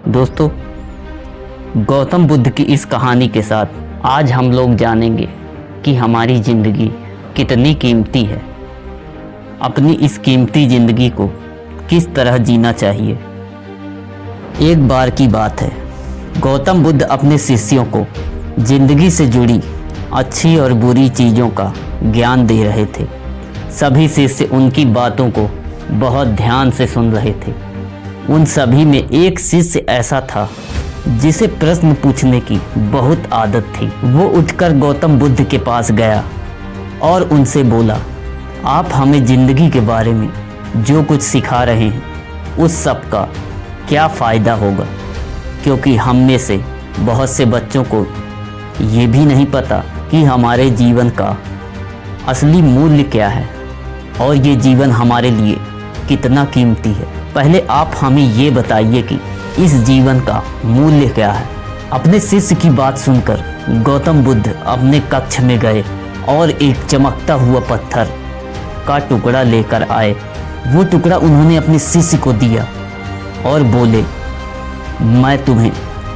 दोस्तों, गौतम बुद्ध की इस कहानी के साथ आज हम लोग जानेंगे कि हमारी ज़िंदगी कितनी कीमती है। अपनी इस कीमती ज़िंदगी को किस तरह जीना चाहिए। एक बार की बात है, गौतम बुद्ध अपने शिष्यों को ज़िंदगी से जुड़ी अच्छी और बुरी चीज़ों का ज्ञान दे रहे थे। सभी शिष्य उनकी बातों को बहुत ध्यान से सुन रहे थे। उन सभी में एक शिष्य ऐसा था जिसे प्रश्न पूछने की बहुत आदत थी। वो उठकर गौतम बुद्ध के पास गया और उनसे बोला, आप हमें ज़िंदगी के बारे में जो कुछ सिखा रहे हैं उस सब का क्या फ़ायदा होगा, क्योंकि हम में से बहुत से बच्चों को ये भी नहीं पता कि हमारे जीवन का असली मूल्य क्या है और ये जीवन हमारे लिए कितना कीमती है। पहले आप हमें ये बताइए कि इस जीवन का मूल्य क्या है। अपने शिष्य की बात सुनकर गौतम बुद्ध अपने कक्ष में गए और एक चमकता हुआ पत्थर का टुकड़ा लेकर आए। वो टुकड़ा उन्होंने अपने शिष्य को दिया और बोले, मैं तुम्हें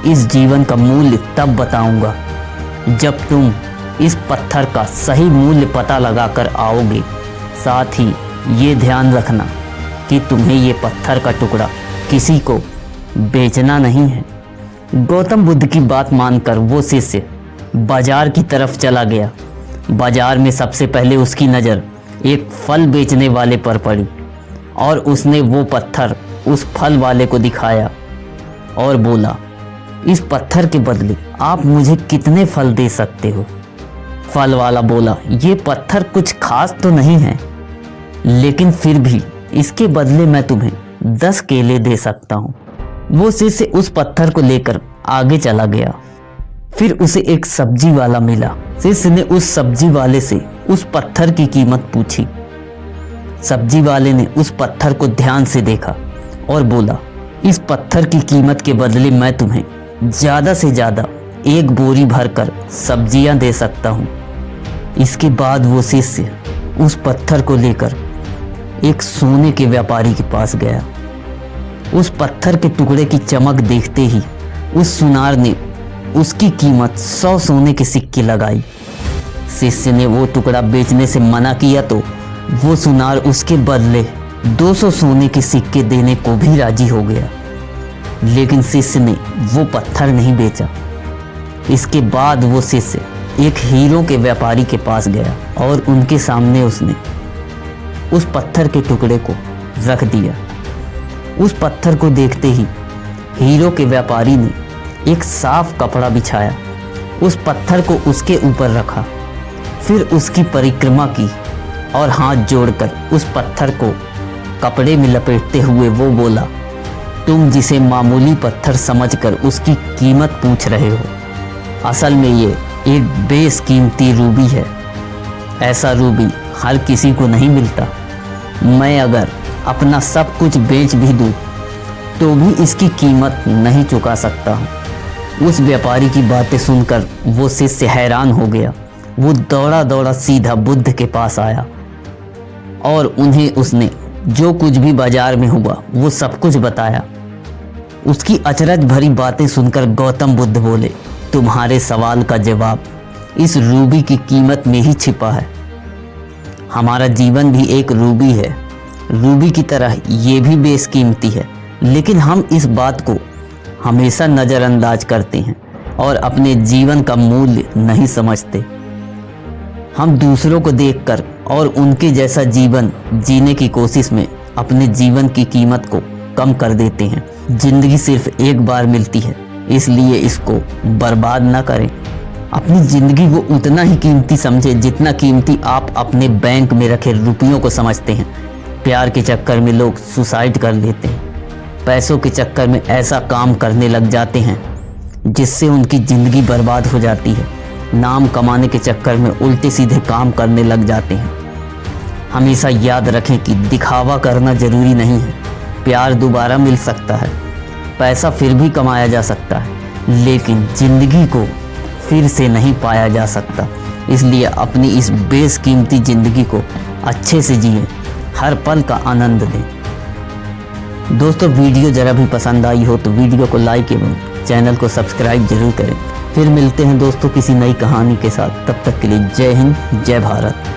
इस जीवन का मूल्य तब बताऊंगा जब तुम इस पत्थर का सही मूल्य पता लगाकर आओगे। साथ ही ये ध्यान रखना कि तुम्हें ये पत्थर का टुकड़ा किसी को बेचना नहीं है। गौतम बुद्ध की बात मानकर वो शिष्य बाजार की तरफ चला गया। बाजार में सबसे पहले उसकी नज़र एक फल बेचने वाले पर पड़ी और उसने वो पत्थर उस फल वाले को दिखाया और बोला, इस पत्थर के बदले आप मुझे कितने फल दे सकते हो। फल वाला बोला, ये पत्थर कुछ खास तो नहीं है, लेकिन फिर भी इसके बदले मैं तुम्हें 10 केले दे सकता हूँ। वो शिष्य उस पत्थर को लेकर आगे चला गया। फिर उसे एक सब्जी वाला मिला। शिष्य ने उस सब्जी वाले से उस पत्थर की कीमत पूछी। सब्जी वाले ने उस पत्थर को ध्यान से देखा और बोला, इस पत्थर की कीमत के बदले मैं तुम्हें ज़्यादा से ज़्यादा 1 बोरी भरकर सब्जियां दे सकता हूँ। इसके बाद वो शिष्य उस पत्थर को लेकर एक सोने के व्यापारी के पास गया। उस पत्थर के टुकड़े की चमक देखते ही उस सुनार ने उसकी कीमत 100 सोने के सिक्के लगाई। शिष्य ने वो टुकड़ा बेचने से मना किया तो वो सुनार उसके बदले 200 सोने के सिक्के देने को भी राजी हो गया, लेकिन शिष्य ने वो पत्थर नहीं बेचा। इसके बाद वो शिष्य एक हीरों के व्यापारी के पास गया और उनके सामने उसने उस पत्थर के टुकड़े को रख दिया। उस पत्थर को देखते ही हीरो के व्यापारी ने एक साफ कपड़ा बिछाया, उस पत्थर को उसके ऊपर रखा, फिर उसकी परिक्रमा की और हाथ जोड़कर उस पत्थर को कपड़े में लपेटते हुए वो बोला, तुम जिसे मामूली पत्थर समझकर उसकी कीमत पूछ रहे हो, असल में ये एक बेशकीमती रूबी है। ऐसा रूबी हर किसी को नहीं मिलता। मैं अगर अपना सब कुछ बेच भी दूँ तो भी इसकी कीमत नहीं चुका सकता हूँ। उस व्यापारी की बातें सुनकर वो शिष्य हैरान हो गया। वो दौड़ा दौड़ा सीधा बुद्ध के पास आया और उन्हें उसने जो कुछ भी बाजार में हुआ वो सब कुछ बताया। उसकी अचरज भरी बातें सुनकर गौतम बुद्ध बोले, तुम्हारे सवाल का जवाब इस रूबी की कीमत में ही छिपा है। हमारा जीवन भी एक रूबी है। रूबी की तरह ये भी बेशकीमती है, लेकिन हम इस बात को हमेशा नज़रअंदाज करते हैं और अपने जीवन का मूल्य नहीं समझते। हम दूसरों को देखकर और उनके जैसा जीवन जीने की कोशिश में अपने जीवन की कीमत को कम कर देते हैं। जिंदगी सिर्फ एक बार मिलती है, इसलिए इसको बर्बाद ना करें। अपनी ज़िंदगी को उतना ही कीमती समझें जितना कीमती आप अपने बैंक में रखे रुपयों को समझते हैं। प्यार के चक्कर में लोग सुसाइड कर लेते हैं। पैसों के चक्कर में ऐसा काम करने लग जाते हैं जिससे उनकी ज़िंदगी बर्बाद हो जाती है। नाम कमाने के चक्कर में उल्टे सीधे काम करने लग जाते हैं। हमेशा याद रखें कि दिखावा करना ज़रूरी नहीं है। प्यार दोबारा मिल सकता है, पैसा फिर भी कमाया जा सकता है, लेकिन ज़िंदगी को फिर से नहीं पाया जा सकता। इसलिए अपनी इस बेशकीमती ज़िंदगी को अच्छे से जिएं, हर पल का आनंद लें। दोस्तों वीडियो ज़रा भी पसंद आई हो तो वीडियो को लाइक एवं चैनल को सब्सक्राइब जरूर करें। फिर मिलते हैं दोस्तों किसी नई कहानी के साथ, तब तक के लिए जय हिंद जय भारत।